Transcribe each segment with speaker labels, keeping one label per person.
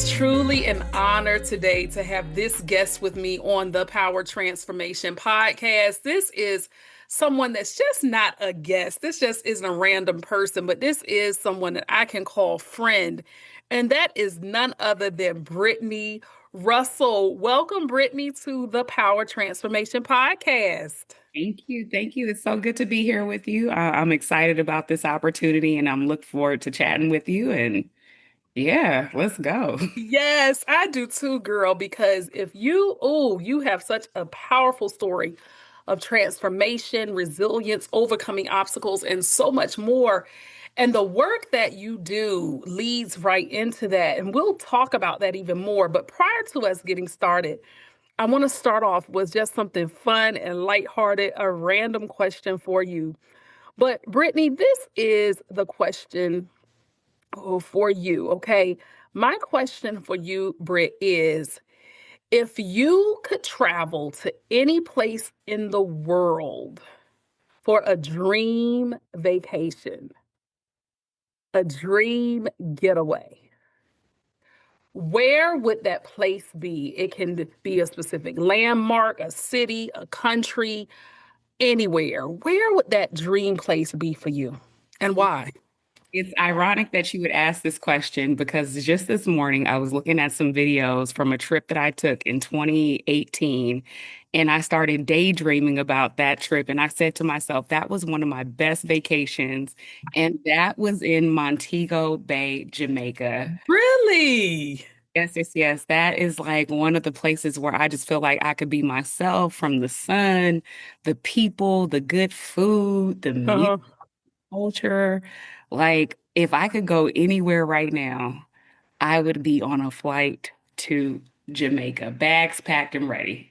Speaker 1: is truly an honor today to have this guest with me on the Power Transformation podcast. This is someone that's just not a guest. This just isn't a random person, but this is someone that I can call friend. And that is none other than Brittany Russell. Welcome, Brittany, to the Power Transformation podcast.
Speaker 2: Thank you. Thank you. It's so good to be here with you. I'm excited about this opportunity and I'm looking forward to chatting with you. And yeah, let's go.
Speaker 1: Yes, I do too, girl, because you have such a powerful story of transformation, resilience, overcoming obstacles, and so much more. And the work that you do leads right into that. And we'll talk about that even more. But prior to us getting started, I want to start off with just something fun and lighthearted, a random question for you. But Brittany, this is the question for you, okay? My question for you, Britt, is if you could travel to any place in the world for a dream vacation, a dream getaway, where would that place be? It can be a specific landmark, a city, a country, anywhere. Where would that dream place be for you and why?
Speaker 2: It's ironic that you would ask this question because just this morning I was looking at some videos from a trip that I took in 2018 and I started daydreaming about that trip. And I said to myself, that was one of my best vacations. And that was in Montego Bay, Jamaica.
Speaker 1: Really?
Speaker 2: Yes, yes, yes. That is like one of the places where I just feel like I could be myself from the sun, the people, the good food, the music
Speaker 1: Uh-huh.
Speaker 2: culture. Like, if I could go anywhere right now, I would be on a flight to Jamaica, bags packed and ready.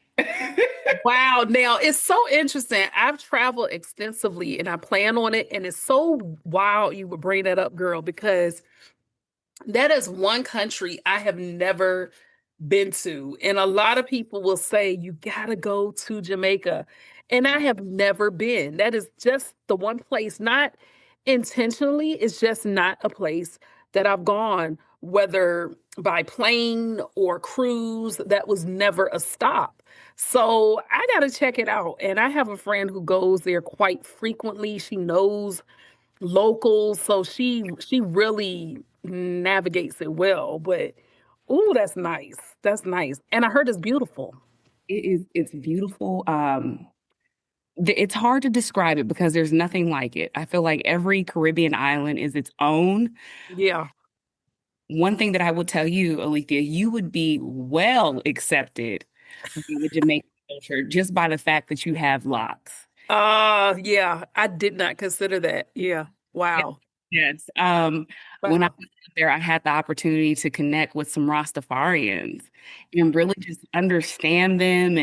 Speaker 1: Wow. Now it's so interesting. I've traveled extensively and I plan on it. And it's so wild you would bring that up, girl, because that is one country I have never been to. And a lot of people will say, you got to go to Jamaica. And I have never been. That is just the one place, not intentionally, it's just not a place that I've gone, whether by plane or cruise, that was never a stop. So I got to check it out. And I have a friend who goes there quite frequently. She knows locals, so she really navigates it well. But ooh, that's nice. That's nice. And I heard it's beautiful.
Speaker 2: It's beautiful. It's hard to describe it because there's nothing like it. I feel like every Caribbean island is its own.
Speaker 1: Yeah.
Speaker 2: One thing that I will tell you, Alethea, you would be well accepted in the Jamaican culture just by the fact that you have locks.
Speaker 1: Yeah, I did not consider that. Yeah.
Speaker 2: Yes.
Speaker 1: Wow.
Speaker 2: Yes. When I
Speaker 1: Wow.
Speaker 2: was out there, I had the opportunity to connect with some Rastafarians and really just understand them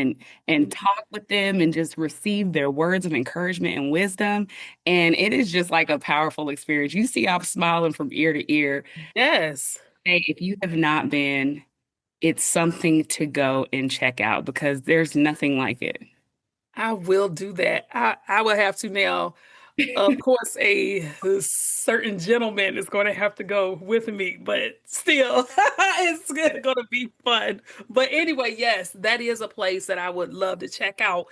Speaker 2: and talk with them and just receive their words of encouragement and wisdom. And it is just like a powerful experience. You see, I'm smiling from ear to ear.
Speaker 1: Yes.
Speaker 2: Hey, if you have not been, it's something to go and check out because there's nothing like it.
Speaker 1: I will do that. I will have to now. Of course, a certain gentleman is going to have to go with me, but still, it's going to be fun. But anyway, yes, that is a place that I would love to check out.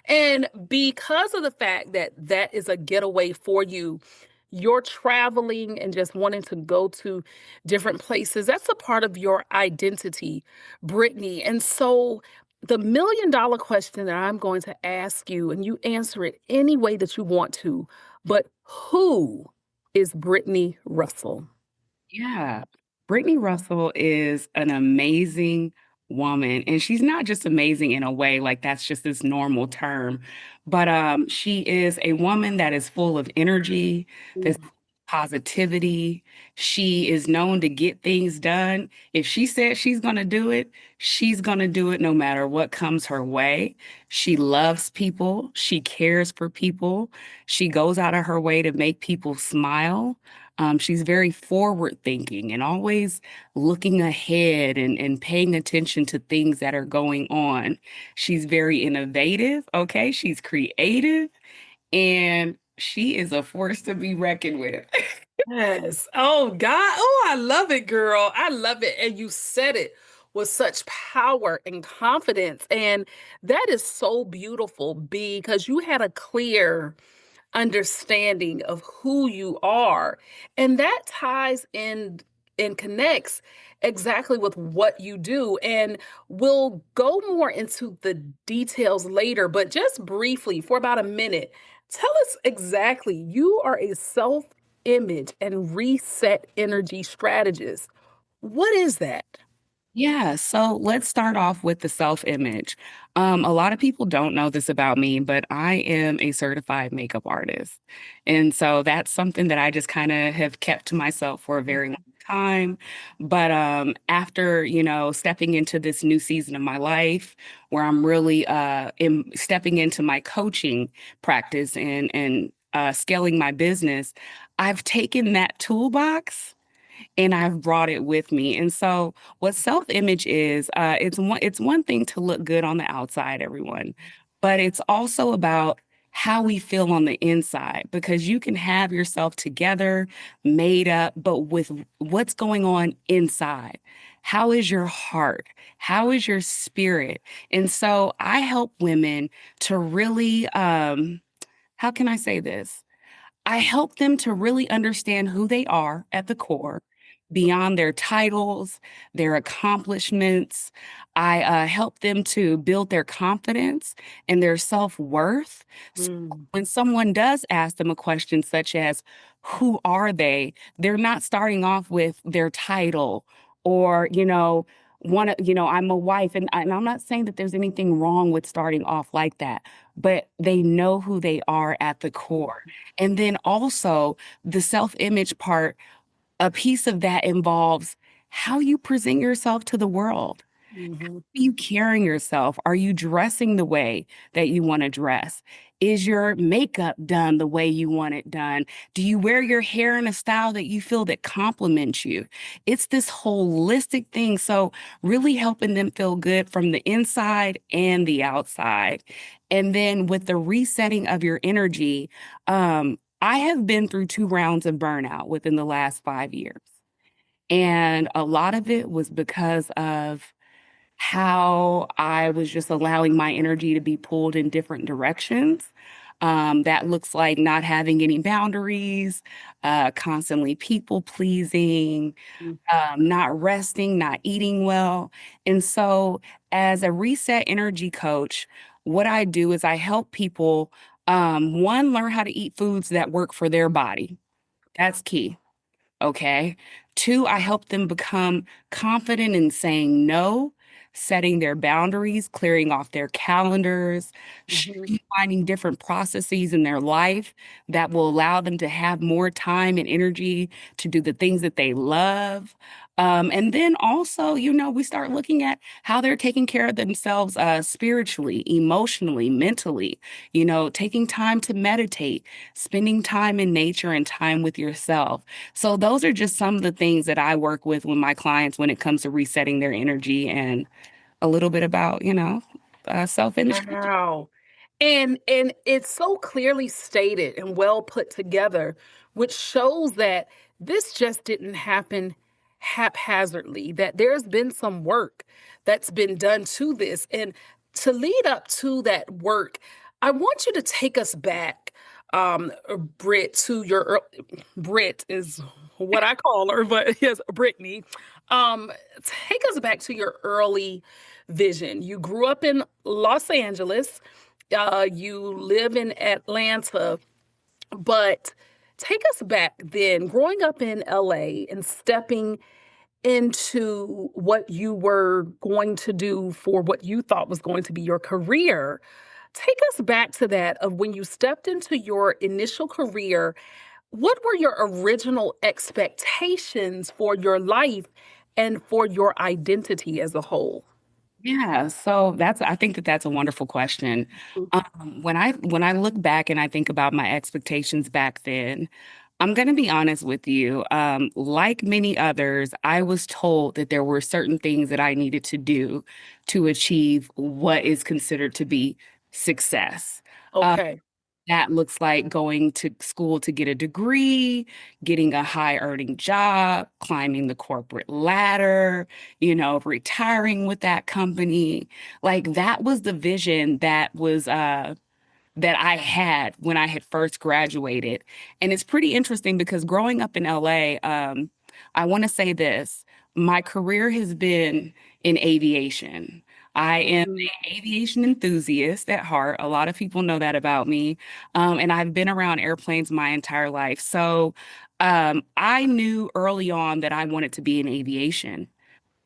Speaker 1: And because of the fact that that is a getaway for you, you're traveling and just wanting to go to different places, that's a part of your identity, Brittany. And so, the $1 million question that I'm going to ask you, and you answer it any way that you want to, but who is Brittany Russell?
Speaker 2: Yeah. Brittany Russell is an amazing woman. And she's not just amazing in a way like that's just this normal term, but she is a woman that is full of energy, this positivity. She is known to get things done. If she says she's going to do it no matter what comes her way. She loves people. She cares for people. She goes out of her way to make people smile. She's very forward thinking and always looking ahead and paying attention to things that are going on. She's very innovative. Okay. She's creative and She is a force to be reckoned with.
Speaker 1: Yes. Oh God. Oh, I love it, girl. I love it. And you said it with such power and confidence. And that is so beautiful because you had a clear understanding of who you are. And that ties in and connects exactly with what you do. And we'll go more into the details later, but just briefly, for about a minute, tell us exactly. You are a self image and reset energy strategist. What is that?
Speaker 2: Yeah, so let's start off with the self-image. A lot of people don't know this about me, but I am a certified makeup artist. And so that's something that I just kind of have kept to myself for a very long time. But after, stepping into this new season of my life where I'm really stepping into my coaching practice and scaling my business, I've taken that toolbox and I've brought it with me. And so what self-image is, it's one thing to look good on the outside, everyone, but it's also about how we feel on the inside because you can have yourself together, made up, but with what's going on inside. How is your heart? How is your spirit? And so I help women to really, how can I say this? I help them to really understand who they are at the core, beyond their titles, their accomplishments. I help them to build their confidence and their self worth.
Speaker 1: Mm,
Speaker 2: When someone does ask them a question such as, who are they? They're not starting off with their title or, I'm a wife. And I'm not saying that there's anything wrong with starting off like that, but they know who they are at the core. And then also the self image part, a piece of that involves how you present yourself to the world.
Speaker 1: mhm,
Speaker 2: Are you carrying yourself? Are you dressing the way that you want to dress? Is your makeup done the way you want it done? Do you wear your hair in a style that you feel that compliments you? It's this holistic thing. So really helping them feel good from the inside and the outside. And then with the resetting of your energy, I have been through 2 rounds of burnout within the last 5 years. And a lot of it was because of how I was just allowing my energy to be pulled in different directions. That looks like not having any boundaries, constantly people pleasing,
Speaker 1: mm,
Speaker 2: not resting, not eating well. And so, as a reset energy coach, what I do is I help people, one, learn how to eat foods that work for their body. That's key. Okay. Two, I help them become confident in saying no, setting their boundaries, clearing off their calendars,
Speaker 1: mhm.
Speaker 2: finding different processes in their life that will allow them to have more time and energy to do the things that they love. And then also, we start looking at how they're taking care of themselves spiritually, emotionally, mentally, taking time to meditate, spending time in nature and time with yourself. So those are just some of the things that I work with my clients when it comes to resetting their energy and a little bit about, self-image.
Speaker 1: Wow. And it's so clearly stated and well put together, which shows that this just didn't happen haphazardly, that there's been some work that's been done to this. And to lead up to that work, I want you to take us back, Britt, to your Brit is what I call her, but yes, Brittany. Um, Take us back to your early vision. You grew up in Los Angeles, you live in Atlanta, but take us back then, growing up in LA and stepping into what you were going to do for what you thought was going to be your career. Take us back to that of when you stepped into your initial career. What were your original expectations for your life and for your identity as a whole?
Speaker 2: Yeah, so I think that that's a wonderful question. When I look back and I think about my expectations back then, I'm going to be honest with you. Like many others, I was told that there were certain things that I needed to do to achieve what is considered to be success.
Speaker 1: Okay.
Speaker 2: That looks like going to school to get a degree, getting a high earning job, climbing the corporate ladder, retiring with that company. Like that was the vision that I had when I had first graduated. And it's pretty interesting because growing up in LA, I want to say this, my career has been in aviation. I am
Speaker 1: Mm,
Speaker 2: an aviation enthusiast at heart. A lot of people know that about me. And I've been around airplanes my entire life. So I knew early on that I wanted to be in aviation.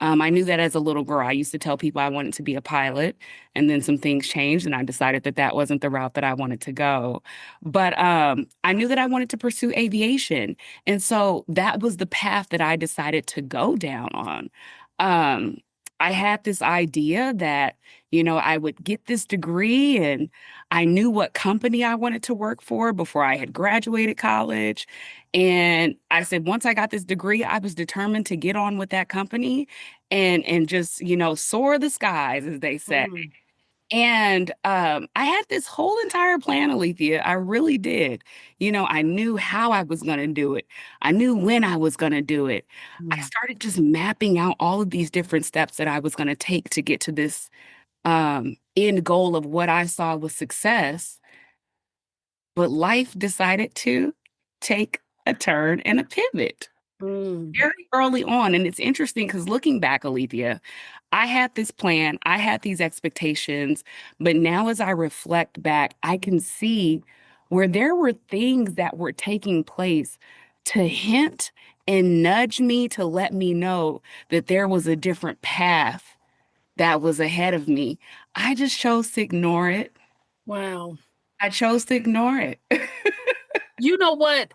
Speaker 2: I knew that as a little girl. I used to tell people I wanted to be a pilot, and then some things changed, and I decided that that wasn't the route that I wanted to go. But I knew that I wanted to pursue aviation. And so that was the path that I decided to go down on. Um, I had this idea that, I would get this degree, and I knew what company I wanted to work for before I had graduated college. And I said, once I got this degree, I was determined to get on with that company and just soar the skies, as they say.
Speaker 1: mm,
Speaker 2: And I had this whole entire plan, Alethea. I really did. I knew how I was going to do it. I knew when I was going to do it. I
Speaker 1: mm.
Speaker 2: started just mapping out all of these different steps that I was going to take to get to this end goal of what I saw was success. But life decided to take a turn and a pivot
Speaker 1: Mm.
Speaker 2: very early on. And it's interesting because looking back, Alethea, I had this plan, I had these expectations, but now as I reflect back, I can see where there were things that were taking place to hint and nudge me to let me know that there was a different path that was ahead of me. I just chose to ignore it.
Speaker 1: Wow.
Speaker 2: I chose to ignore it.
Speaker 1: You know what?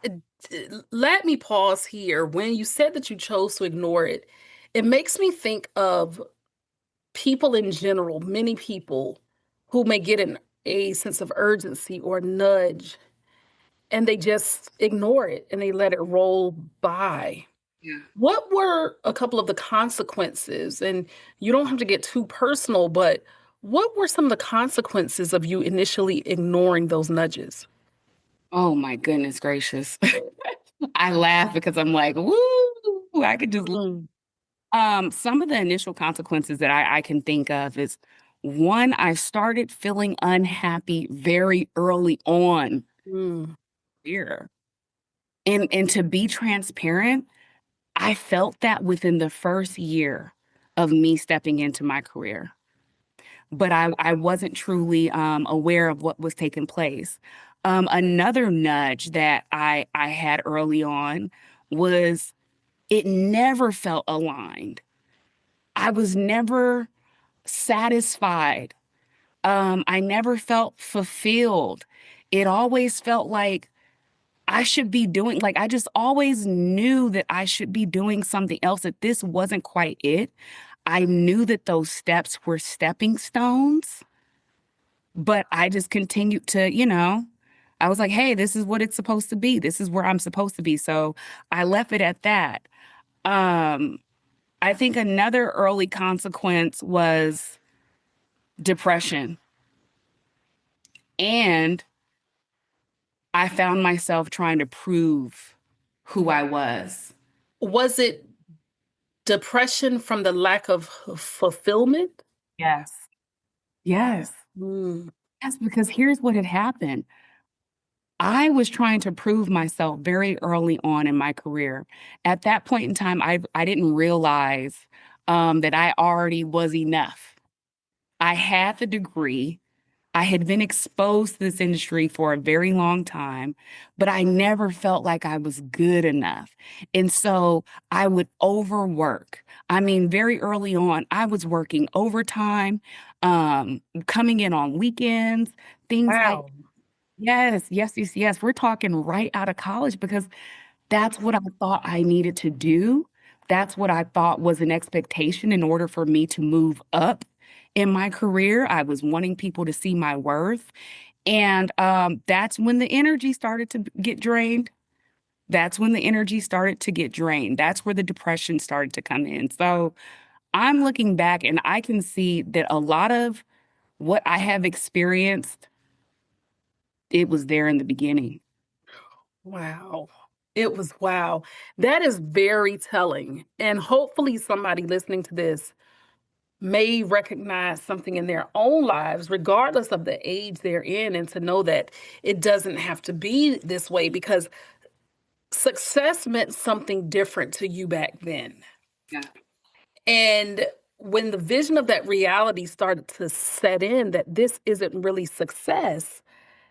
Speaker 1: Let me pause here. When you said that you chose to ignore it, it makes me think of people in general, many people who may get a sense of urgency or nudge and they just ignore it and they let it roll by.
Speaker 2: Yeah.
Speaker 1: What were a couple of the consequences? And you don't have to get too personal, but what were some of the consequences of you initially ignoring those nudges?
Speaker 2: Oh my goodness gracious. I laugh because I'm like, woo, I could just
Speaker 1: Mm,
Speaker 2: some of the initial consequences that I can think of is one, I started feeling unhappy very early on
Speaker 1: mm.
Speaker 2: here. And to be transparent, I felt that within the first year of me stepping into my career. But I wasn't truly aware of what was taking place. Another nudge that I had early on was it never felt aligned. I was never satisfied. I never felt fulfilled. It always felt like I should be doing, like, I just always knew that I should be doing something else, that this wasn't quite it. I knew that those steps were stepping stones, but I just continued to, I was like, hey, this is what it's supposed to be. This is where I'm supposed to be. So I left it at that. Um, I think another early consequence was depression. And I found myself trying to prove who I was.
Speaker 1: Was it depression from the lack of fulfillment?
Speaker 2: Yes. Yes.
Speaker 1: Mm,
Speaker 2: Yes, because here's what had happened. I was trying to prove myself very early on in my career. At that point in time, I didn't realize that I already was enough. I had the degree. I had been exposed to this industry for a very long time, but I never felt like I was good enough. And so I would overwork. I mean, very early on, I was working overtime, coming in on weekends, things like,
Speaker 1: wow.
Speaker 2: yes, yes, yes, yes. We're talking right out of college because that's what I thought I needed to do. That's what I thought was an expectation in order for me to move up in my career. I was wanting people to see my worth. And that's when the energy started to get drained. That's when the energy started to get drained. That's where the depression started to come in. So I'm looking back and I can see that a lot of what I have experienced it was there in the beginning.
Speaker 1: Wow. It was wow. That is very telling. And hopefully, somebody listening to this may recognize something in their own lives, regardless of the age they're in, and to know that it doesn't have to be this way because success meant something different to you back then.
Speaker 2: Yeah.
Speaker 1: And when the vision of that reality started to set in that this isn't really success,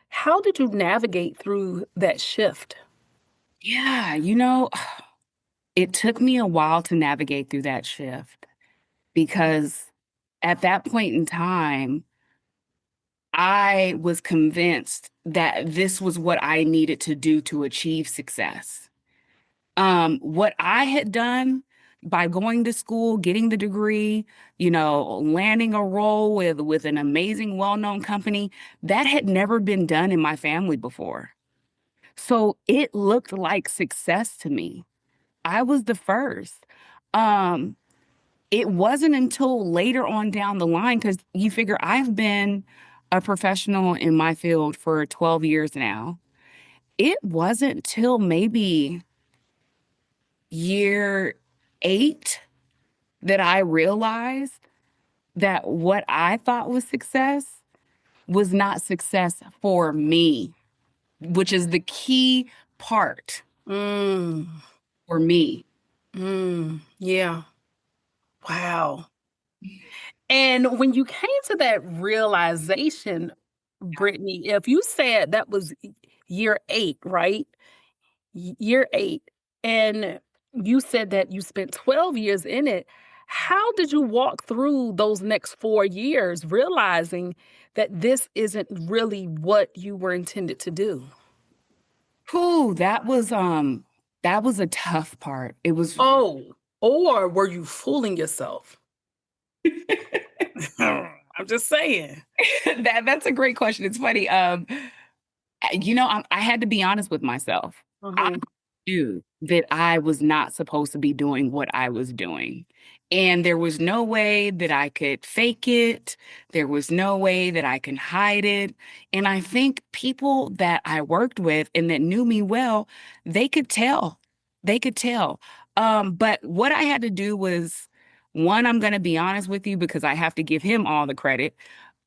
Speaker 1: how did you navigate through that shift?
Speaker 2: Yeah, it took me a while to navigate through that shift because at that point in time, I was convinced that this was what I needed to do to achieve success. What I had done by going to school, getting the degree, landing a role with an amazing, well-known company, that had never been done in my family before. So it looked like success to me. I was the first. Um, it wasn't until later on down the line, because you figure I've been a professional in my field for 12 years now. It wasn't till maybe year 8 that I realized that what I thought was success was not success for me, which is the key part
Speaker 1: Mm,
Speaker 2: for me.
Speaker 1: yeah. Wow. And when you came to that realization, Brittany, if you said that was year 8, right? Year 8, and you said that you spent 12 years in it, how did you walk through those next 4 years realizing that this isn't really what you were intended to do?
Speaker 2: Whew, that was a tough part. It was
Speaker 1: Oh, or were you fooling yourself? I'm just saying.
Speaker 2: that's a great question. It's funny. I had to be honest with myself. I
Speaker 1: Mhm.
Speaker 2: knew that I was not supposed to be doing what I was doing. And there was no way that I could fake it. There was no way that I can hide it. And I think people that I worked with and that knew me well, they could tell. They could tell. But what I had to do was, one, I'm going to be honest with you because I have to give him all the credit.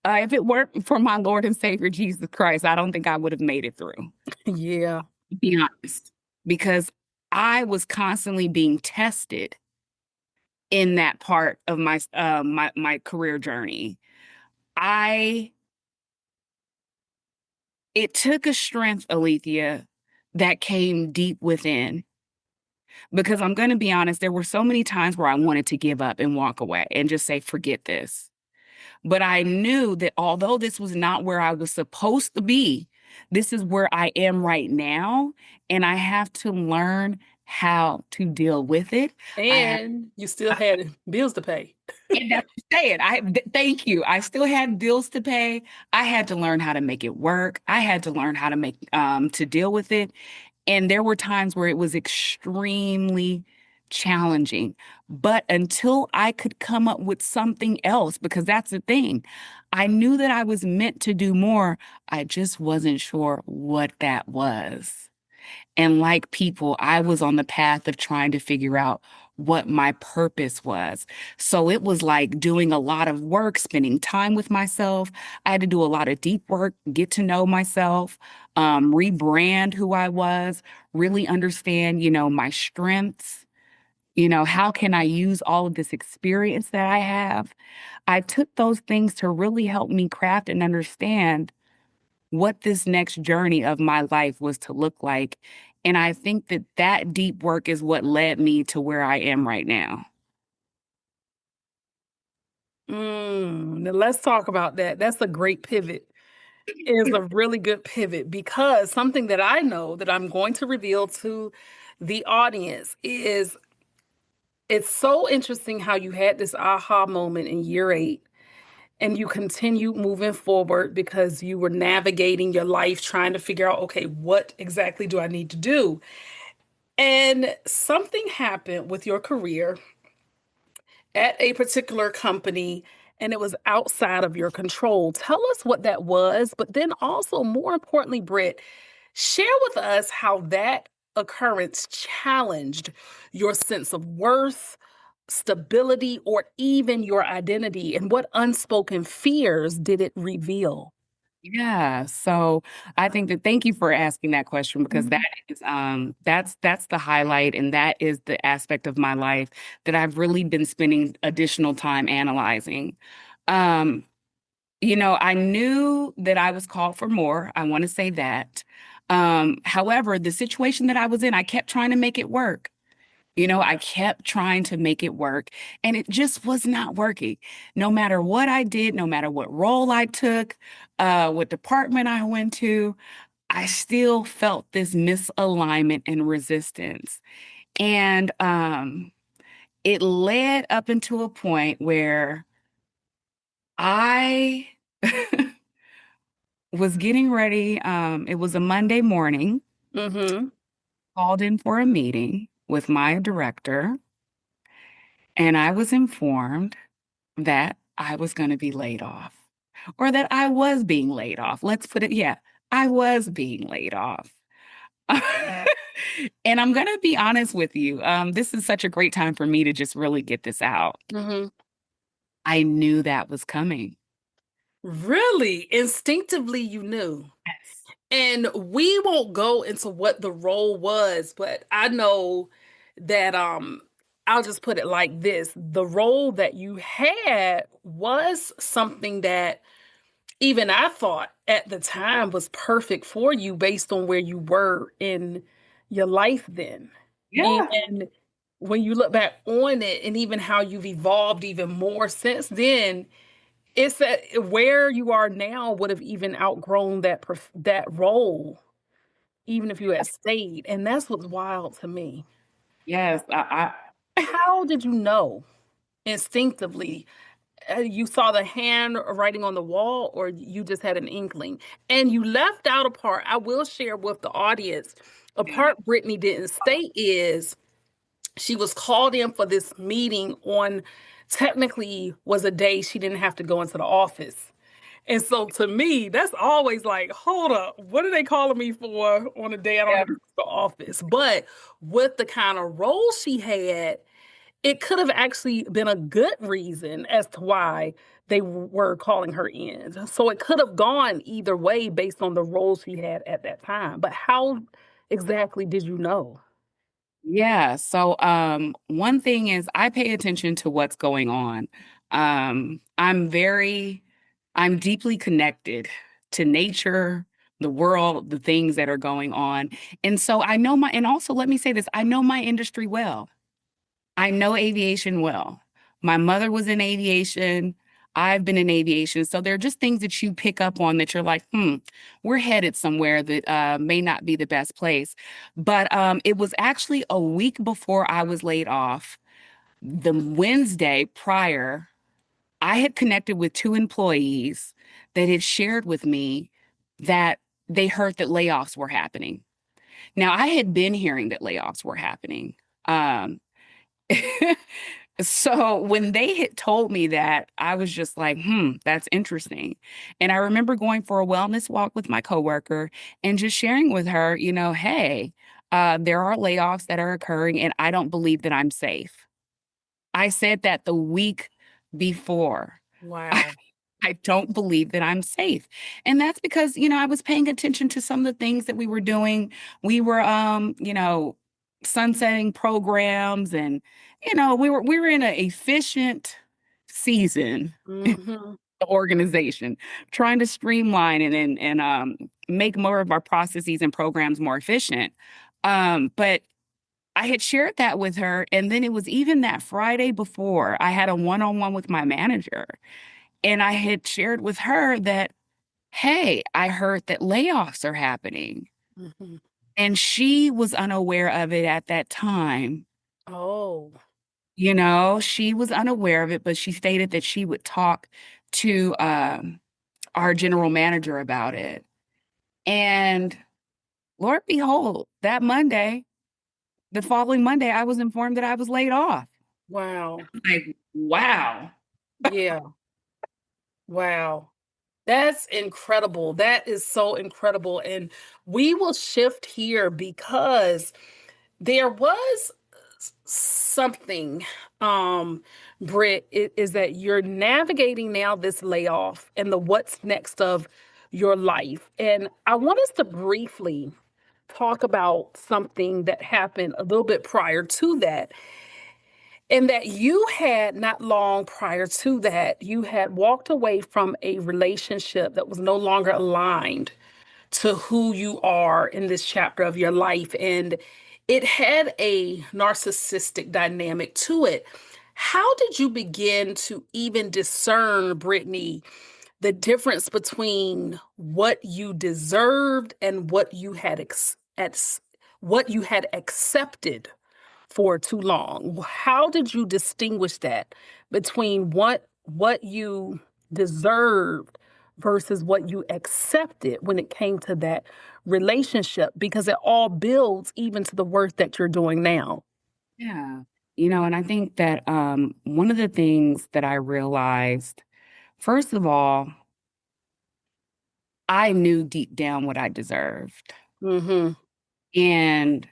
Speaker 2: If it weren't for my Lord and Savior Jesus Christ, I don't think I would have made it through,
Speaker 1: Yeah.
Speaker 2: to be honest, because I was constantly being tested in that part of my career journey. I It took a strength, Alethea, that came deep within. Because I'm going to be honest, there were so many times where I wanted to give up and walk away and just say, forget this. But I knew that although this was not where I was supposed to be, this is where I am right now. And I have to learn how to deal with it. I have,
Speaker 1: And you still had bills to pay.
Speaker 2: and that's what I'm saying. Thank you. I still had bills to pay. I had to learn how to make it work. I had to learn how to to deal with it. And there were times where it was extremely challenging. But until I could come up with something else, because that's the thing, I knew that I was meant to do more. I just wasn't sure what that was. And like people, I was on the path of trying to figure out what my purpose was. So it was like doing a lot of work, spending time with myself. I had to do a lot of deep work, get to know myself, rebrand who I was, really understand, my strengths. How can I use all of this experience that I have? I took those things to really help me craft and understand what this next journey of my life was to look like. And I think that that deep work is what led me to where I am right now.
Speaker 1: Now let's talk about that. That's a great pivot. Is a really good pivot because something that I know that I'm going to reveal to the audience is it's so interesting how you had this aha moment in year 8 and you continued moving forward because you were navigating your life trying to figure out, okay, what exactly do I need to do? And something happened with your career at a particular company, and it was outside of your control. Tell us what that was, but then also, more importantly, Britt, share with us how that occurrence challenged your sense of worth, stability, or even your identity, and what unspoken fears did it reveal?
Speaker 2: Yeah. So I think that thank you for asking that question because that
Speaker 1: Mhm.
Speaker 2: is that's the highlight and that is the aspect of my life that I've really been spending additional time analyzing. Um, I knew that I was called for more. I want to say that. However, the situation that I was in, I kept trying to make it work. I kept trying to make it work and it just was not working. No matter what I did, no matter what role I took, what department I went to, I still felt this misalignment and resistance. And it led up into a point where I was getting ready. It was a Monday morning,
Speaker 1: Mhm.
Speaker 2: called in for a meeting with my director, and I was informed that I was going to be laid off or that I was being laid off. Let's put it, yeah, I was being laid off. And I'm going to be honest with you. This is such a great time for me to just really get this out.
Speaker 1: Mhm.
Speaker 2: I knew that was coming.
Speaker 1: Really? Instinctively, you knew.
Speaker 2: Yes.
Speaker 1: And we won't go into what the role was, but I know that I'll just put it like this. The role that you had was something that even I thought at the time was perfect for you based on where you were in your life then.
Speaker 2: Yeah.
Speaker 1: And when you look back on it and even how you've evolved even more since then, it's that where you are now would have even outgrown that role, even if you had stayed, and that's what's wild to me.
Speaker 2: Yes.
Speaker 1: How did you know instinctively? You saw the hand writing on the wall, or you just had an inkling? And you left out a part I will share with the audience. A part Brittany didn't state is she was called in for this meeting on technically was a day she didn't have to go into the office. And so to me, that's always like, hold up, what are they calling me for on a day I don't
Speaker 2: Yeah.
Speaker 1: have to go to the office? But with the kind of role she had, it could have actually been a good reason as to why they were calling her in. So it could have gone either way based on the role she had at that time. But how exactly did you know?
Speaker 2: Yeah. So one thing is I pay attention to what's going on. I'm deeply connected to nature, the world, the things that are going on. And so and also let me say this, I know my industry well. I know aviation well. My mother was in aviation. I've been in aviation. So there are just things that you pick up on that you're like, we're headed somewhere that may not be the best place. But it was actually a week before I was laid off. The Wednesday prior, I had connected with two employees that had shared with me that they heard that layoffs were happening. Now, I had been hearing that layoffs were happening. Um, So when they had told me that, I was just like, that's interesting. And I remember going for a wellness walk with my coworker and just sharing with her, hey, there are layoffs that are occurring, and I don't believe that I'm safe. I said that the week before.
Speaker 1: Wow.
Speaker 2: I don't believe that I'm safe. And that's because, I was paying attention to some of the things that we were doing. We were sunsetting programs and we were in an efficient season
Speaker 1: Hmm.
Speaker 2: organization trying to streamline and make more of our processes and programs more efficient. But I had shared that with her and then it was even that Friday before I had a one-on-one with my manager and I had shared with her that, hey, I heard that layoffs are happening.
Speaker 1: Hmm.
Speaker 2: And she was unaware of it at that time.
Speaker 1: Oh,
Speaker 2: She was unaware of it, but she stated that she would talk to our general manager about it. And Lord behold, the following Monday, I was informed that I was laid off.
Speaker 1: wow.
Speaker 2: Like, wow.
Speaker 1: Yeah. Wow. That's incredible. That is so incredible. And we will shift here because there was something, um, Britt, is that you're navigating now this layoff and the what's next of your life. And I want us to briefly talk about something that happened a little bit prior to that. And that you had not long prior to that, you had walked away from a relationship that was no longer aligned to who you are in this chapter of your life. And it had a narcissistic dynamic to it. How did you begin to even discern, Brittany, the difference between what you deserved and what you had accepted for too long? How did you distinguish that between what you deserved versus what you accepted when it came to that relationship? Because it all builds even to the work that you're doing now.
Speaker 2: Yeah. And I think that one of the things that I realized, first of all, I knew deep down what I deserved.
Speaker 1: Mm-hmm.
Speaker 2: And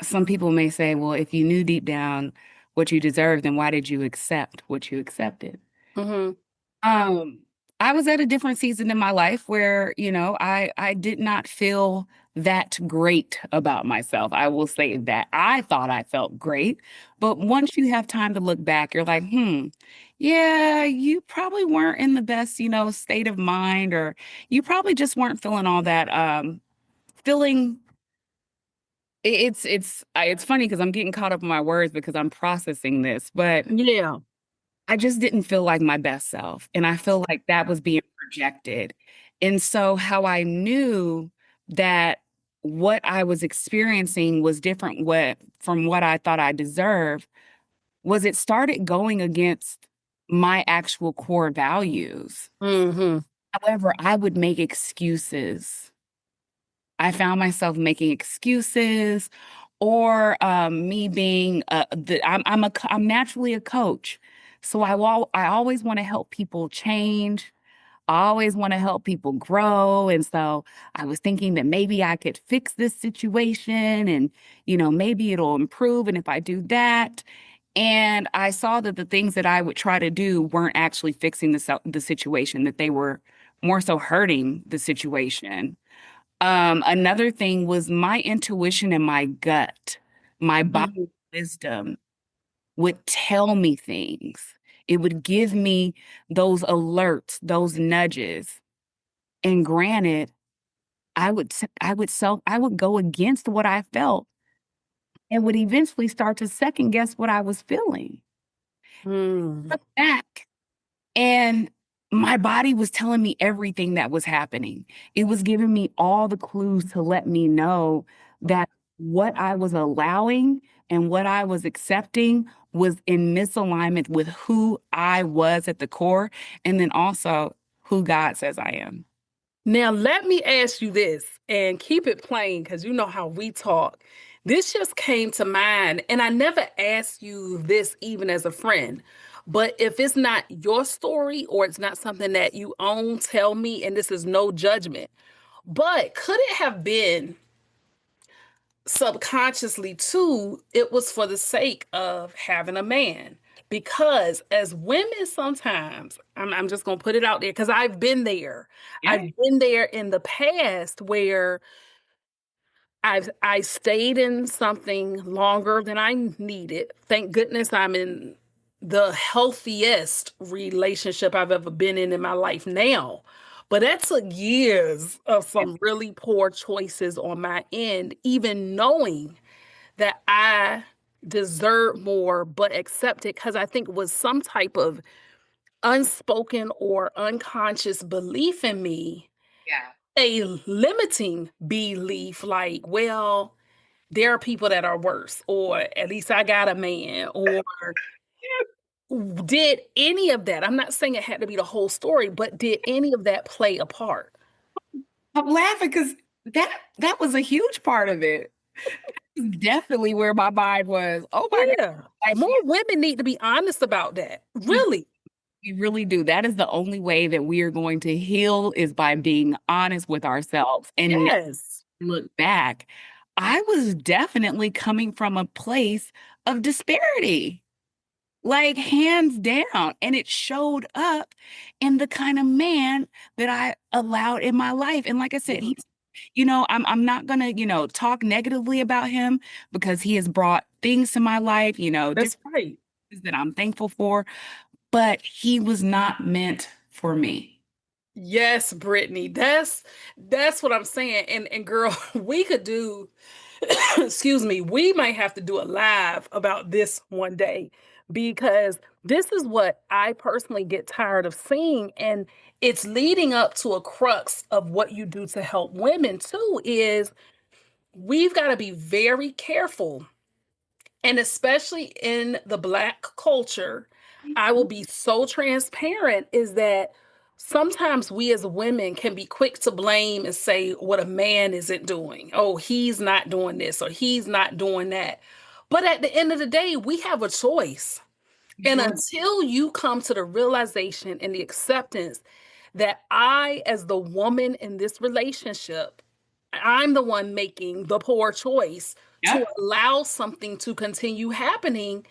Speaker 2: some people may say, well, if you knew deep down what you deserved, then why did you accept what you accepted?
Speaker 1: Mm-hmm.
Speaker 2: Um, I was at a different season in my life where, I did not feel that great about myself. I will say that I thought I felt great, but once you have time to look back, you're like, yeah, you probably weren't in the best, state of mind, or you probably just weren't feeling all that feeling it's funny because I'm getting caught up in my words because I'm processing this, but
Speaker 1: Yeah.
Speaker 2: I just didn't feel like my best self. And I feel like that was being projected. And so, how I knew that what I was experiencing was different from what I thought I deserved was it started going against my actual core values.
Speaker 1: Mm-hmm.
Speaker 2: However, I would make excuses. I found myself making excuses or me being I'm naturally a coach. So I always want to help people change. I always want to help people grow. And so I was thinking that maybe I could fix this situation and, maybe it'll improve. And if I do that, and I saw that the things that I would try to do weren't actually fixing the situation, that they were more so hurting the situation. Another thing was my intuition and my gut, my body
Speaker 1: Mm-hmm.
Speaker 2: wisdom would tell me things. It would give me those alerts, those nudges. And granted, I would go against what I felt and would eventually start to second guess what I was feeling.
Speaker 1: Mm.
Speaker 2: Look back, and my body was telling me everything that was happening. It was giving me all the clues to let me know that what I was allowing and what I was accepting was in misalignment with who I was at the core, and then also who God says I am.
Speaker 1: Now, let me ask you this and keep it plain because you know how we talk. This just came to mind, and I never asked you this even as a friend. But if it's not your story or it's not something that you own, tell me, and this is no judgment. But could it have been subconsciously too, it was for the sake of having a man? Because as women, sometimes, I'm just going to put it out there because I've been there.
Speaker 2: Yeah.
Speaker 1: I've been there in the past where I stayed in something longer than I needed. Thank goodness I'm in the healthiest relationship I've ever been in my life now. But that took years of some really poor choices on my end, even knowing that I deserve more, but accept it because I think it was some type of unspoken or unconscious belief in me,
Speaker 2: Yeah.
Speaker 1: a limiting belief like, well, there are people that are worse, or at least I got a man, or did any of that? I'm not saying it had to be the whole story, but did any of that play a part?
Speaker 2: I'm laughing because that was a huge part of it. Definitely where my mind was. Oh my God.
Speaker 1: Yeah.
Speaker 2: Like,
Speaker 1: More women need to be honest about that. Really.
Speaker 2: We really do. That is the only way that we are going to heal is by being honest with ourselves and never
Speaker 1: Yes.
Speaker 2: look back. I was definitely coming from a place of disparity, like hands down. And it showed up in the kind of man that I allowed in my life. And like I said,
Speaker 1: Mhm.
Speaker 2: I'm not gonna, talk negatively about him because he has brought things to my life,
Speaker 1: That's
Speaker 2: different
Speaker 1: right.
Speaker 2: things that I'm thankful for, but he was not meant for me.
Speaker 1: Yes, Brittany. That's what I'm saying. And girl, we could do excuse me, we might have to do a live about this one day because this is what I personally get tired of seeing. And it's leading up to a crux of what you do to help women too, is we've got to be very careful. And especially in the Black culture, I will be so transparent is that sometimes we as women can be quick to blame and say what a man isn't doing. Oh, he's not doing this or he's not doing that. But at the end of the day, we have a choice. And
Speaker 2: Sure.
Speaker 1: until you come to the realization and the acceptance that I, as the woman in this relationship, I'm the one making the poor choice to
Speaker 2: Yep.
Speaker 1: allow something to continue happening,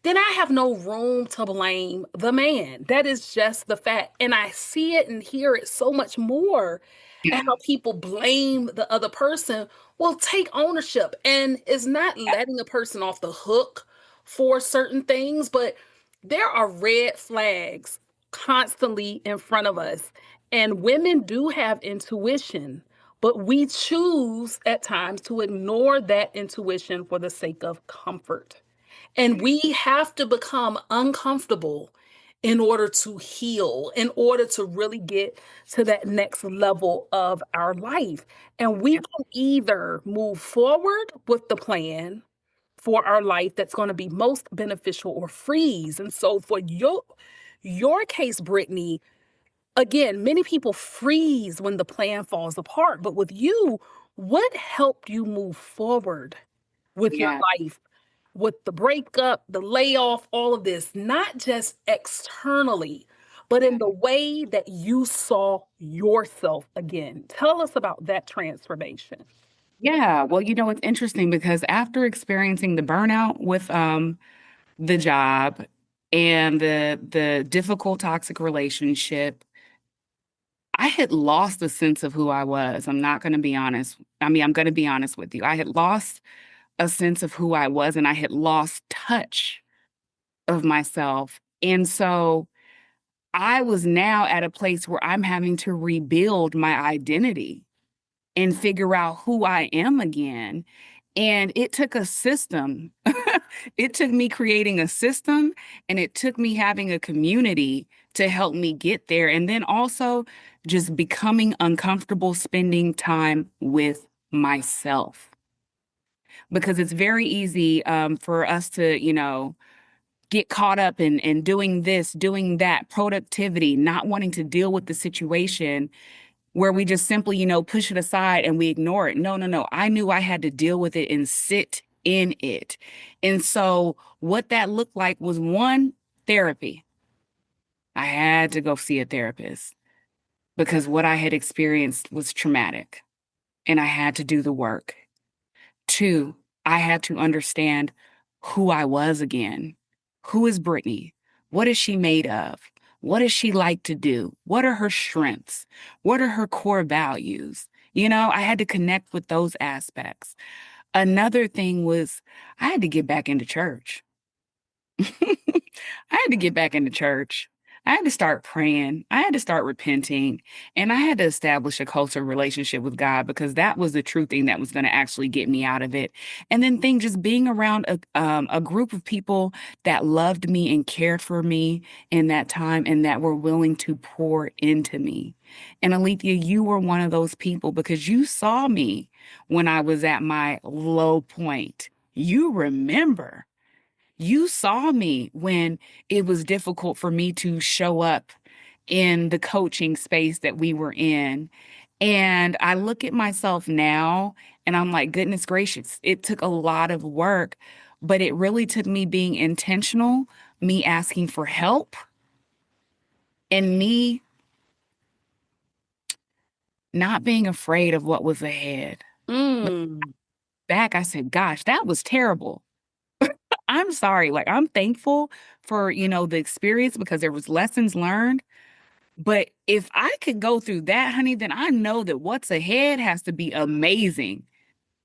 Speaker 1: then I have no room to blame the man. That is just the fact. And I see it and hear it so much more and
Speaker 2: Yeah.
Speaker 1: how people blame the other person. Well, take ownership. And it's not letting a person off the hook for certain things, but there are red flags constantly in front of us. And women do have intuition, but we choose at times to ignore that intuition for the sake of comfort. And we have to become uncomfortable in order to heal, in order to really get to that next level of our life. And we
Speaker 2: Yeah.
Speaker 1: can either move forward with the plan for our life that's going to be most beneficial or freeze. And so for your case, Brittany, again, many people freeze when the plan falls apart, but with you, what helped you move forward with your
Speaker 2: Yeah.
Speaker 1: life, with the breakup, the layoff, all of this, not just externally, but in the way that you saw yourself again? Tell us about that transformation.
Speaker 2: Yeah. Well, it's interesting because after experiencing the burnout with the job and the difficult toxic relationship, I had lost the sense of who I was. I'm not going to be honest. I mean, I'm going to be honest with you. I had lost a sense of who I was and I had lost touch of myself. And so I was now at a place where I'm having to rebuild my identity and figure out who I am again. And it took a system. It took me creating a system and it took me having a community to help me get there. And then also just becoming uncomfortable spending time with myself. Because it's very easy for us to, get caught up in doing this, doing that, productivity, not wanting to deal with the situation where we just simply, push it aside and we ignore it. No, no, no. I knew I had to deal with it and sit in it. And so what that looked like was one, therapy. I had to go see a therapist because what I had experienced was traumatic and I had to do the work. Two, I had to understand who I was again. Who is Brittany? What is she made of? What does she like to do? What are her strengths? What are her core values? I had to connect with those aspects. Another thing was I had to get back into church. I had to get back into church. I had to start praying. I had to start repenting. And I had to establish a closer relationship with God because that was the true thing that was going to actually get me out of it. And then just being around a group of people that loved me and cared for me in that time and that were willing to pour into me. And Alethea, you were one of those people because you saw me when I was at my low point. You remember. You saw me when it was difficult for me to show up in the coaching space that we were in. And I look at myself now and I'm like, goodness gracious, it took a lot of work, but it really took me being intentional, me asking for help, And me not being afraid of what was ahead. But
Speaker 1: Mm.
Speaker 2: back, I said, gosh, that was terrible. I'm sorry. Like, I'm thankful for, the experience because there was lessons learned. But if I could go through that, honey, then I know that what's ahead has to be amazing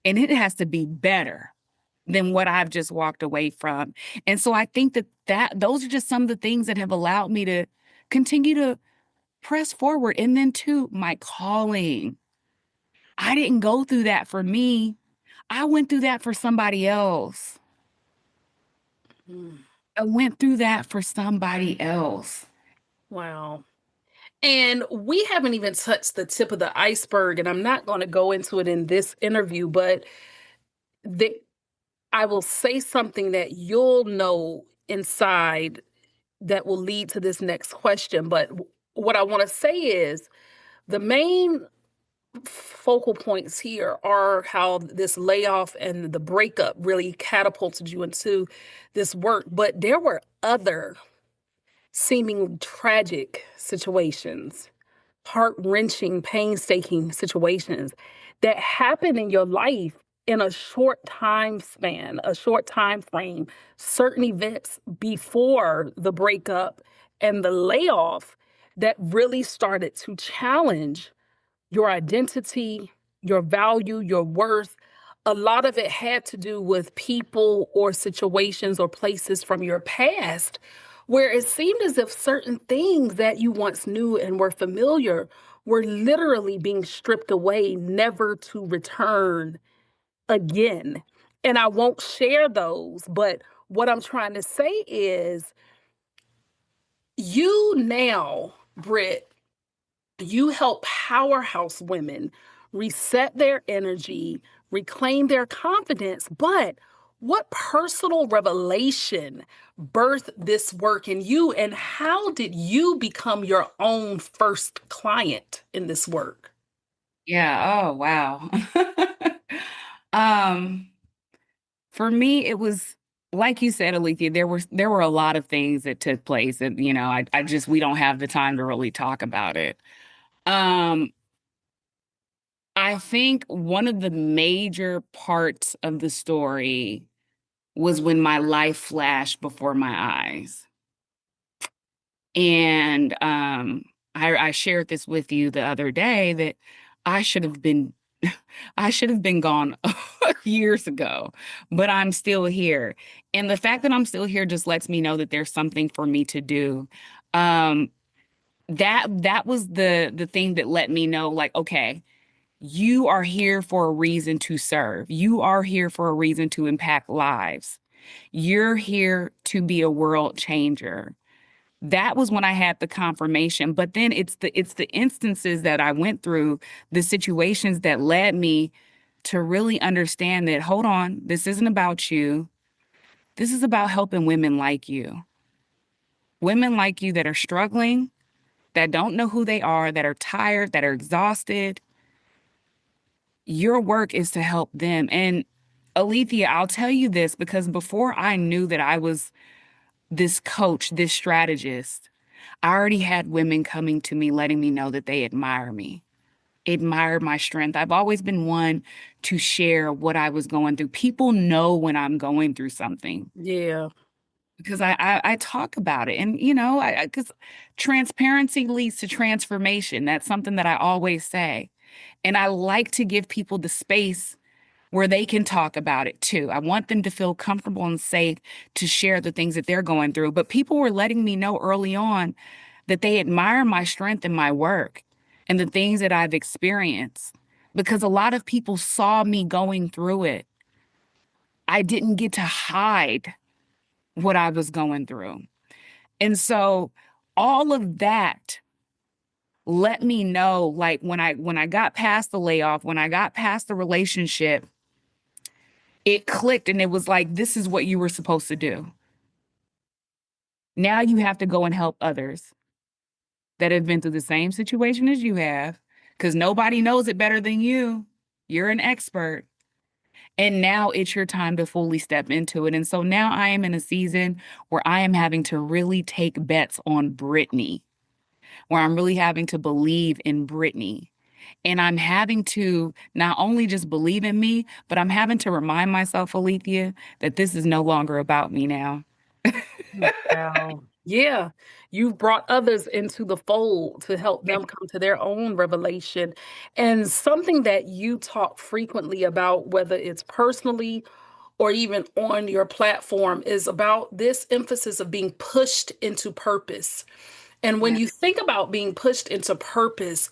Speaker 2: and it has to be better than what I've just walked away from. And so I think that those are just some of the things that have allowed me to continue to press forward. And then too, my calling. I didn't go through that for me. I went through that for somebody else.
Speaker 1: Mm.
Speaker 2: I went through that for somebody else.
Speaker 1: Wow. And we haven't even touched the tip of the iceberg, and I'm not going to go into it in this interview, but the, I will say something that you'll know inside that will lead to this next question. But what I want to say is the main focal points here are how this layoff and the breakup really catapulted you into this work. But there were other seemingly tragic situations, heart-wrenching, painstaking situations that happen in your life in a short time span, a short time frame, certain events before the breakup and the layoff that really started to challenge your identity, your value, your worth. A lot of it had to do with people or situations or places from your past where it seemed as if certain things that you once knew and were familiar were literally being stripped away, never to return again. And I won't share those, but what I'm trying to say is you now, Britt, you help powerhouse women reset their energy, reclaim their confidence. But what personal revelation birthed this work in you, and how did you become your own first client in this work?
Speaker 2: Yeah. Oh, wow. um, for me, it was like you said, Alethea, there were a lot of things that took place and I just we don't have the time to really talk about it. Um, I think one of the major parts of the story was when my life flashed before my eyes. And I shared this with you the other day that I should have been I should have been gone years ago, but I'm still here. And the fact that I'm still here just lets me know that there's something for me to do. Um, that was the thing that let me know, like, okay, you are here for a reason to serve. You are here for a reason to impact lives. You're here to be a world changer. That was when I had the confirmation. But then it's the instances that I went through, the situations that led me to really understand that, hold on, this isn't about you. This is about helping women like you. Women like you that are struggling, that don't know who they are, that are tired, that are exhausted. Your work is to help them. And Alethea, I'll tell you this because before I knew that I was this coach, this strategist, I already had women coming to me letting me know that they admire me, admire my strength. I've always been one to share what I was going through. People know when I'm going through something
Speaker 1: Yeah,
Speaker 2: because I talk about it. And, because transparency leads to transformation. That's something that I always say. And I like to give people the space where they can talk about it too. I want them to feel comfortable and safe to share the things that they're going through. But people were letting me know early on that they admire my strength and my work and the things that I've experienced because a lot of people saw me going through it. I didn't get to hide what I was going through. And so all of that let me know, like, when I got past the layoff, when I got past the relationship, it clicked and it was like, this is what you were supposed to do. Now you have to go and help others that have been through the same situation as you have, because nobody knows it better than you. You're an expert. And now it's your time to fully step into it. And so now I am in a season where I am having to really take bets on Brittany. where I'm really having to believe in Brittany. And I'm having to not only just believe in me, but I'm having to remind myself, Alethea, that this is no longer about me now.
Speaker 1: Wow. Yeah, you've brought others into the fold to help them come to their own revelation. And something that you talk frequently about, whether it's personally or even on your platform, is about this emphasis of being pushed into purpose. And when
Speaker 2: Yeah.
Speaker 1: you think about being pushed into purpose,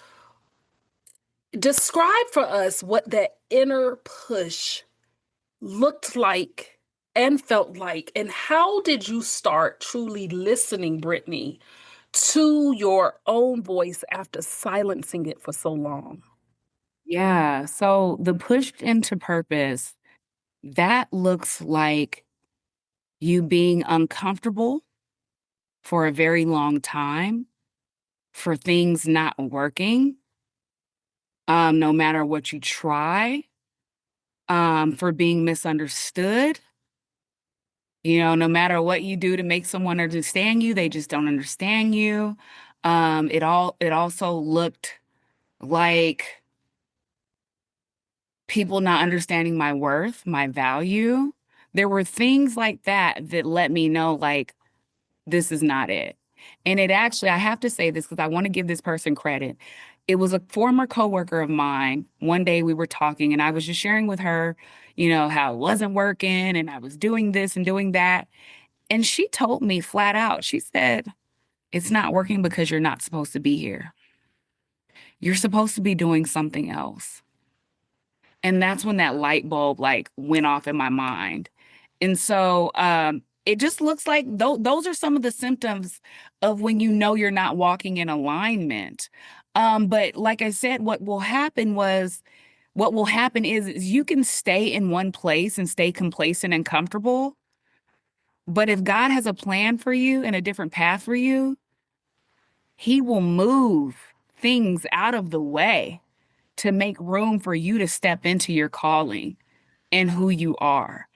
Speaker 1: describe for us what that inner push looked like and felt like, and how did you start truly listening, Brittany, to your own voice after silencing it for so long?
Speaker 2: Yeah. So the pushed into purpose, that looks like you being uncomfortable for a very long time, for things not working, no matter what you try, for being misunderstood. No matter what you do to make someone understand you, they just don't understand you. It also looked like people not understanding my worth, my value. There were things like that that let me know, like, this is not it. And it actually, I have to say this because I want to give this person credit. It was a former coworker of mine. One day we were talking and I was just sharing with her, how it wasn't working and I was doing this and doing that. And she told me flat out, she said, it's not working because you're not supposed to be here. You're supposed to be doing something else. And that's when that light bulb like went off in my mind. And so it just looks like those are some of the symptoms of when you know you're not walking in alignment. But like I said, what will happen is you can stay in one place and stay complacent and comfortable. But if God has a plan for you and a different path for you, he will move things out of the way to make room for you to step into your calling and who you are.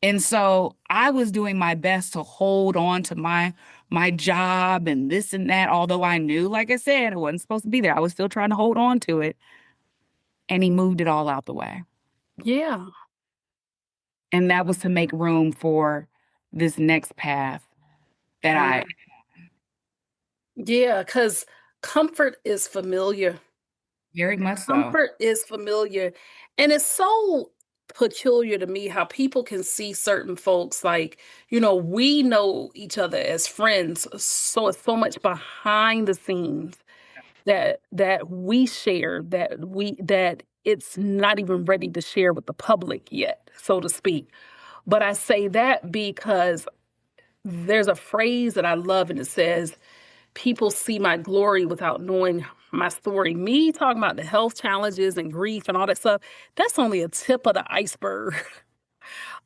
Speaker 2: And so I was doing my best to hold on to my job and this and that, although I knew, like I said, I wasn't supposed to be there. I was still trying to hold on to it. And he moved it all out the way.
Speaker 1: Yeah.
Speaker 2: And that was to make room for this next path that I
Speaker 1: Yeah, because comfort is familiar.
Speaker 2: very much so.
Speaker 1: Comfort is familiar. And it's so peculiar to me how people can see certain folks like, we know each other as friends. So it's so much behind the scenes that we share that it's not even ready to share with the public yet, so to speak. But I say that because there's a phrase that I love and it says, people see my glory without knowing my story. Me talking about the health challenges and grief and all that stuff, that's only a tip of the iceberg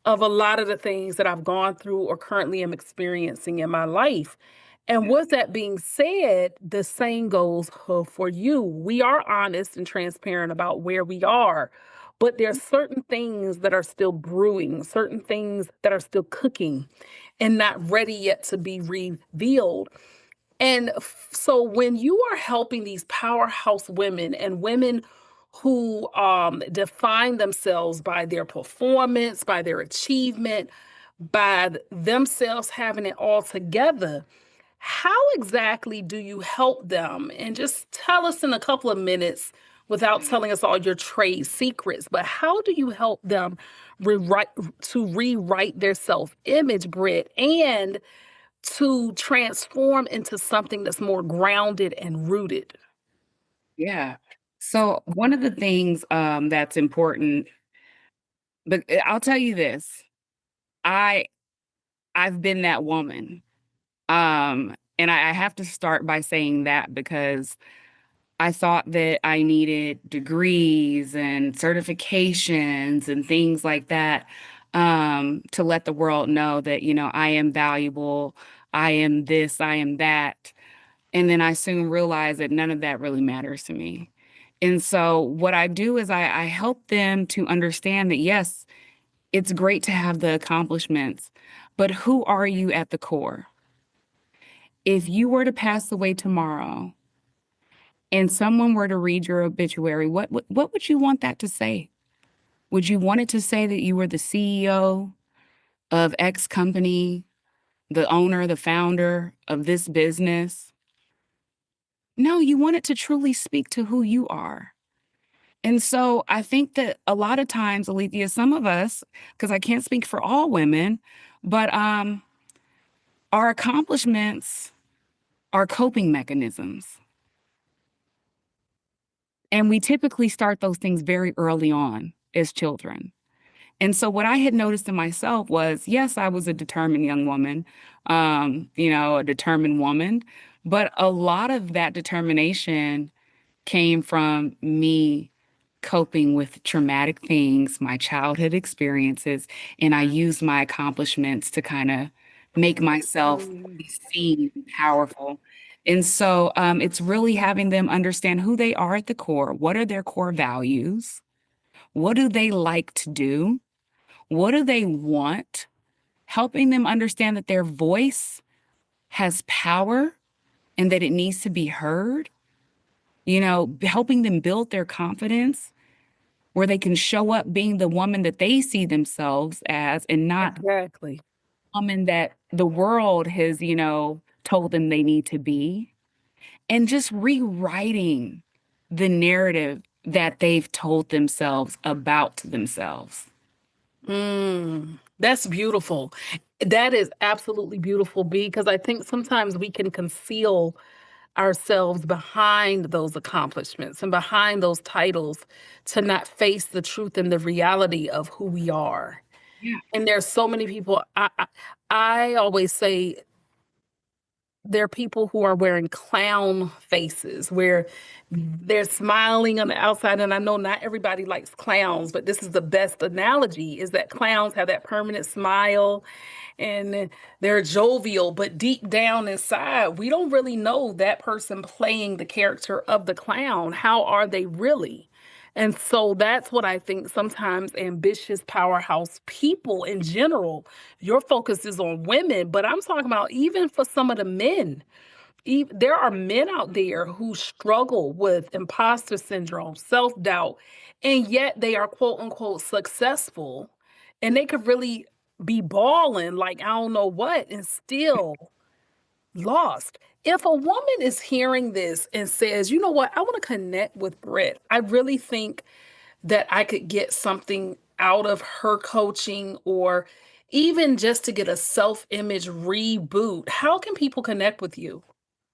Speaker 1: of a lot of the things that I've gone through or currently am experiencing in my life. And with that being said, the same goes for you. We are honest and transparent about where we are, but there's certain things that are still brewing, certain things that are still cooking and not ready yet to be revealed. And so when you are helping these powerhouse women and women who define themselves by their performance, by their achievement, by themselves having it all together, how exactly do you help them? And just tell us in a couple of minutes without telling us all your trade secrets, but how do you help them rewrite rewrite their self-image, Britt, and to transform into something that's more grounded and rooted?
Speaker 2: Yeah. So one of the things that's important, but I'll tell you this. I I've been that woman. And I have to start by saying that because I thought that I needed degrees and certifications and things like that to let the world know that, I am valuable, I am this, I am that. And then I soon realized that none of that really matters to me. And so what I do is I help them to understand that, yes, it's great to have the accomplishments, but who are you at the core? If you were to pass away tomorrow, and someone were to read your obituary, what would you want that to say? Would you want it to say that you were the CEO of X company, the owner, the founder of this business? No, you want it to truly speak to who you are. And so I think that a lot of times, Alethea, some of us, because I can't speak for all women, but our accomplishments are coping mechanisms. And we typically start those things very early on as children. And so what I had noticed in myself was, yes, I was a determined young woman, a determined woman, but a lot of that determination came from me coping with traumatic things, my childhood experiences, and I used my accomplishments to kind of make myself
Speaker 1: Mm.
Speaker 2: be seen powerful. And so it's really having them understand who they are at the core. What are their core values? What do they like to do? What do they want? Helping them understand that their voice has power and that it needs to be heard. Helping them build their confidence where they can show up being the woman that they see themselves as and not
Speaker 1: Exactly.
Speaker 2: the woman that the world has, told them they need to be. And just rewriting the narrative that they've told themselves about themselves.
Speaker 1: That's beautiful. That is absolutely beautiful, B, because I think sometimes we can conceal ourselves behind those accomplishments and behind those titles to not face the truth and the reality of who we are.
Speaker 2: Yeah.
Speaker 1: And there's so many people. I always say there are people who are wearing clown faces where they're smiling on the outside. And I know not everybody likes clowns, but this is the best analogy is that clowns have that permanent smile and they're jovial, but deep down inside, we don't really know that person playing the character of the clown. How are they really? And so that's what I think sometimes ambitious powerhouse people in general, your focus is on women, but I'm talking about even for some of the men. There are men out there who struggle with imposter syndrome, self doubt, and yet they are quote unquote successful. And they could really be balling like I don't know what and still lost. If a woman is hearing this and says, you know what, I want to connect with Britt, I really think that I could get something out of her coaching or even just to get a self image reboot, how can people connect with you?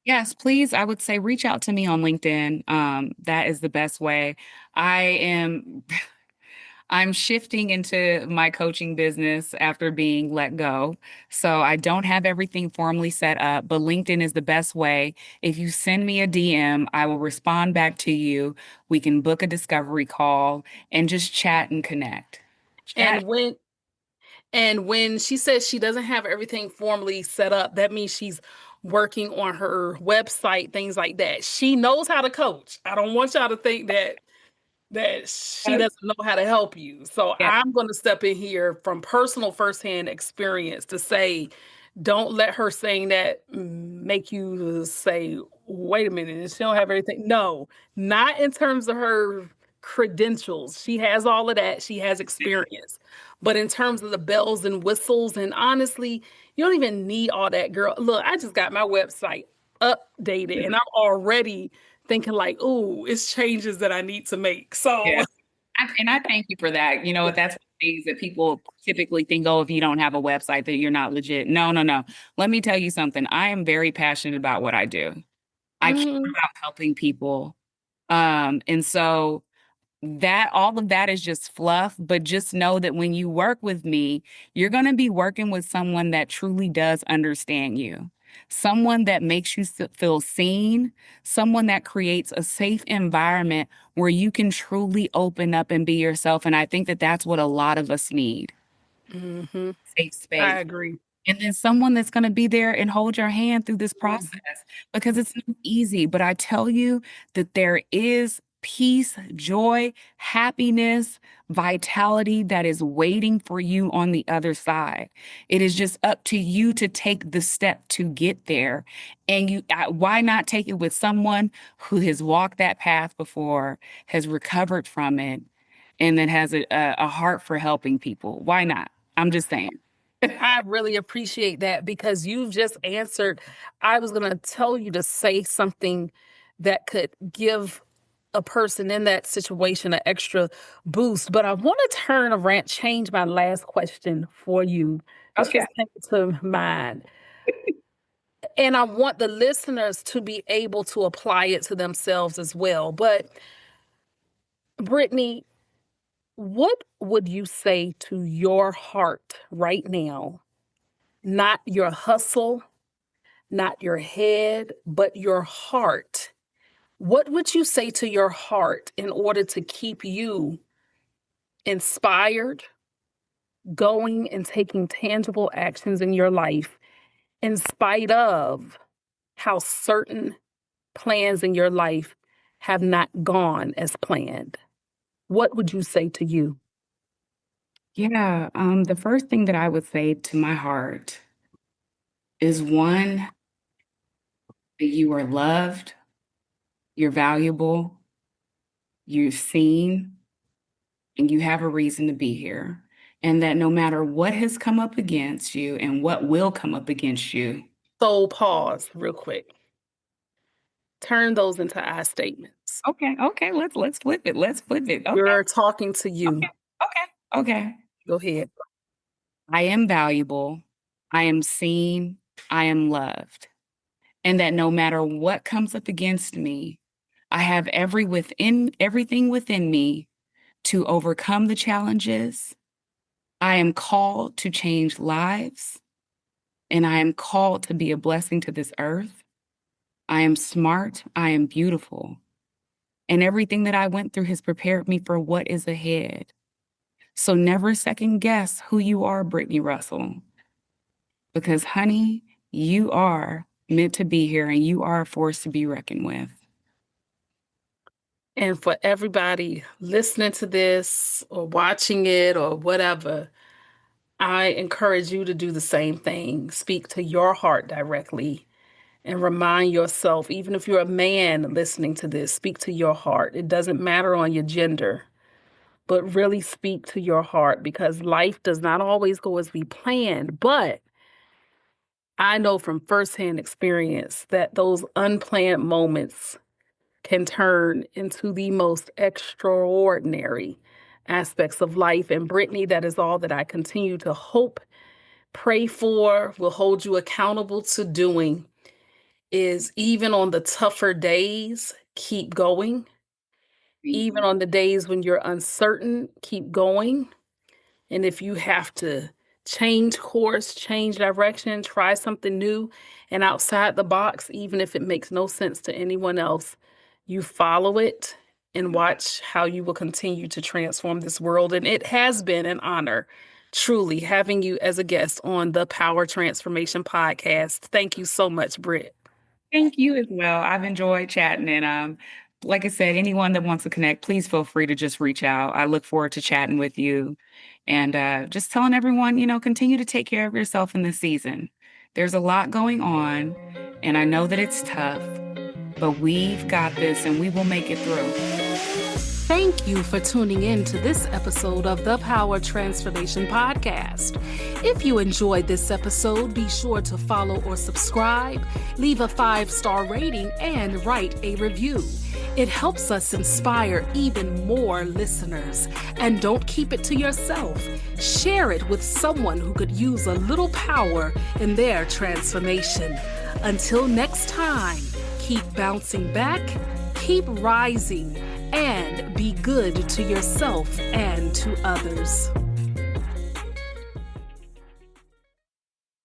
Speaker 2: Yes, please. I would say reach out to me on LinkedIn. That is the best way. I am I'm shifting into my coaching business after being let go. So I don't have everything formally set up, but LinkedIn is the best way. If you send me a DM, I will respond back to you. We can book a discovery call and just chat and connect. Chat.
Speaker 1: And when she says she doesn't have everything formally set up, that means she's working on her website, things like that. She knows how to coach. I don't want y'all to think that she
Speaker 2: Yes.
Speaker 1: doesn't know how to help you. So
Speaker 2: Yeah.
Speaker 1: I'm going to step in here from personal firsthand experience to say, don't let her saying that make you say, wait a minute, she don't have everything. No, not in terms of her credentials. She has all of that. She has experience. But in terms of the bells and whistles, and honestly, you don't even need all that, girl. Look, I just got my website updated and I'm already thinking like, ooh, it's changes that I need to make. So
Speaker 2: Yeah. And I thank you for that. You know, that's things that people typically think, oh, if you don't have a website, that you're not legit. No, no, no. Let me tell you something. I am very passionate about what I do. I care
Speaker 1: mhm.
Speaker 2: about helping people. And so that all of that is just fluff, but just know that when you work with me, you're going to be working with someone that truly does understand you, someone that makes you feel seen, someone that creates a safe environment where you can truly open up and be yourself. And I think that that's what a lot of us need,
Speaker 1: Mhm.
Speaker 2: safe
Speaker 1: I
Speaker 2: space.
Speaker 1: agree.
Speaker 2: And then someone that's going to be there and hold your hand through this process
Speaker 1: Mhm.
Speaker 2: because it's not easy. But I tell you that there is peace, joy, happiness, vitality that is waiting for you on the other side. It is just up to you to take the step to get there. And why not take it with someone who has walked that path before, has recovered from it, and then has a heart for helping people? Why not? I'm just saying.
Speaker 1: I really appreciate that because you've just answered. I was going to tell you to say something that could give a person in that situation an extra boost, but I want to turn around, change my last question for you. This
Speaker 2: Okay.
Speaker 1: just came to mind. And I want the listeners to be able to apply it to themselves as well. But Brittany, what would you say to your heart right now? Not your hustle, not your head, but your heart. What would you say to your heart in order to keep you inspired, going and taking tangible actions in your life in spite of how certain plans in your life have not gone as planned? What would you say to you?
Speaker 2: Yeah, the first thing that I would say to my heart is one, that you are loved, you're valuable, you're seen, and you have a reason to be here. And that no matter what has come up against you and what will come up against you.
Speaker 1: So pause real quick. Turn those into I statements.
Speaker 2: Okay, let's flip it. Let's flip it. Okay,
Speaker 1: You're talking to you.
Speaker 2: okay.
Speaker 1: Go ahead.
Speaker 2: I am valuable, I am seen, I am loved. And that no matter what comes up against me, I have everything within me to overcome the challenges. I am called to change lives, and I am called to be a blessing to this earth. I am smart, I am beautiful, and everything that I went through has prepared me for what is ahead. So never second guess who you are, Brittany Russell, because honey, you are meant to be here and you are a force to be reckoned with.
Speaker 1: And for everybody listening to this or watching it or whatever, I encourage you to do the same thing. Speak to your heart directly and remind yourself, even if you're a man listening to this, speak to your heart. It doesn't matter on your gender, but really speak to your heart because life does not always go as we planned. But I know from firsthand experience that those unplanned moments can turn into the most extraordinary aspects of life. And Brittany, that is all that I continue to hope, pray for, will hold you accountable to doing is even on the tougher days, keep going. Even on the days when you're uncertain, keep going. And if you have to change course, change direction, try something new and outside the box, even if it makes no sense to anyone else, you follow it and watch how you will continue to transform this world. And it has been an honor, truly, having you as a guest on the Power Transformation Podcast. Thank you so much, Britt.
Speaker 2: Thank you as well. I've enjoyed chatting. And like I said, anyone that wants to connect, please feel free to just reach out. I look forward to chatting with you and just telling everyone, continue to take care of yourself in this season. There's a lot going on, and I know that it's tough, but we've got this and we will make it through.
Speaker 1: Thank you for tuning in to this episode of the Power Transformation Podcast. If you enjoyed this episode, be sure to follow or subscribe, leave a 5-star rating, and write a review. It helps us inspire even more listeners. And don't keep it to yourself. Share it with someone who could use a little power in their transformation. Until next time, keep bouncing back, keep rising, and be good to yourself and to others.